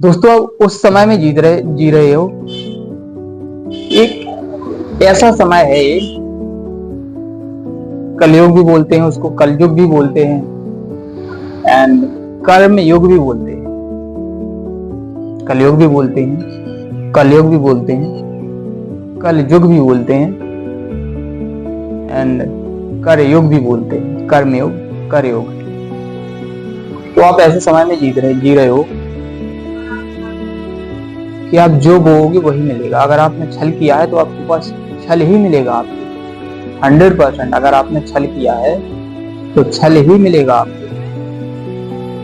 दोस्तों आप उस समय में जी रहे हो। एक ऐसा समय है ये, कलयुग भी बोलते हैं उसको, कलयुग भी बोलते हैं एंड कर्म युग भी बोलते हैं। कलयुग भी बोलते हैं, कलयुग भी बोलते हैं, कलयुग भी बोलते हैं एंड कर युग भी बोलते हैं, कर्म युग, कर युग। तो आप ऐसे समय में जी रहे हो कि आप जो बोओगे वही मिलेगा। अगर आपने छल किया है तो आपके पास छल ही मिलेगा। आपको 100% अगर आपने छल किया है तो छल ही मिलेगा आपको।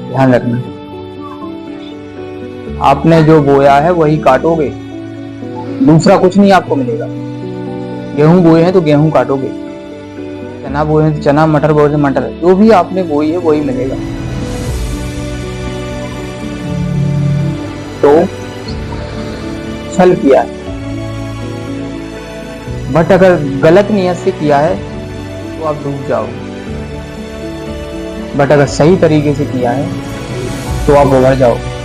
ध्यान रखना, आपने जो बोया है वही काटोगे, दूसरा कुछ नहीं आपको मिलेगा। गेहूं बोए हैं तो गेहूं काटोगे, चना बोए हैं तो चना, मटर बोए तो मटर, जो भी आपने बोई है वही मिलेगा। तो छल किया है, बट अगर गलत नियत से किया है तो आप डूब जाओगे, बट अगर सही तरीके से किया है तो आप उभर जाओगे।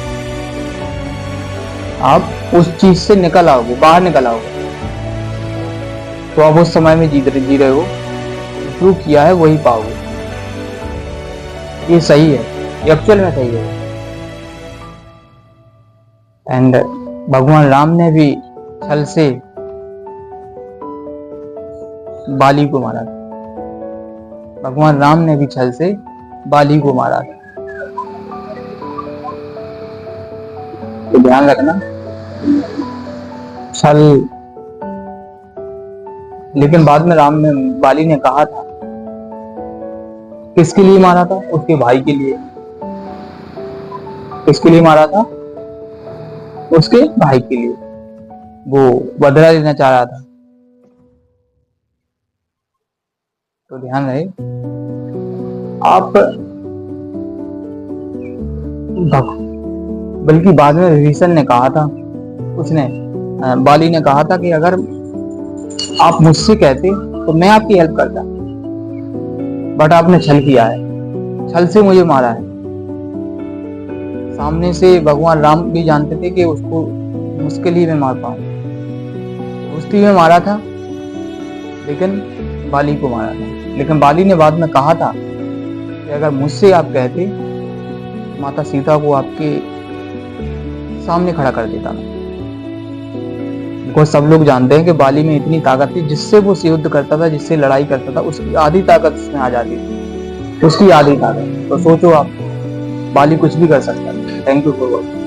आप उस चीज से निकल आओगे, बाहर निकल आओगे। तो आप उस समय में जी रहे हो, जो किया है वही पाओगे। ये सही है, ये एक्चुअल में सही है। एंड भगवान राम ने भी छल से बाली को मारा था। भगवान राम ने भी छल से बाली को मारा था। तो ध्यान रखना, छल। लेकिन बाद में बाली ने कहा था, किसके लिए मारा था? उसके भाई के लिए। किसके लिए मारा था? उसके भाई के लिए। वो बदला लेना चाह रहा था। तो ध्यान रहे, आप बल्कि बाद में विभीषण ने कहा था, उसने बाली ने कहा था कि अगर आप मुझसे कहते तो मैं आपकी हेल्प करता, बट आपने छल किया है, छल से मुझे मारा है। सामने से भगवान राम भी जानते थे कि उसको मुश्किल ही में मार पाऊं, मुश्किल में मारा था, लेकिन बाली को मारा था। लेकिन बाली ने बाद में कहा था कि अगर मुझसे आप कहते, माता सीता को आपके सामने खड़ा कर देता मैं। बिकॉज सब लोग जानते हैं कि बाली में इतनी ताकत थी, जिससे वो युद्ध करता था, जिससे लड़ाई करता था, उसकी आधी ताकत उसमें आ जाती थी, उसकी आधी ताकत। तो सोचो आप, बाली कुछ भी कर सकता है। Thank you for watching.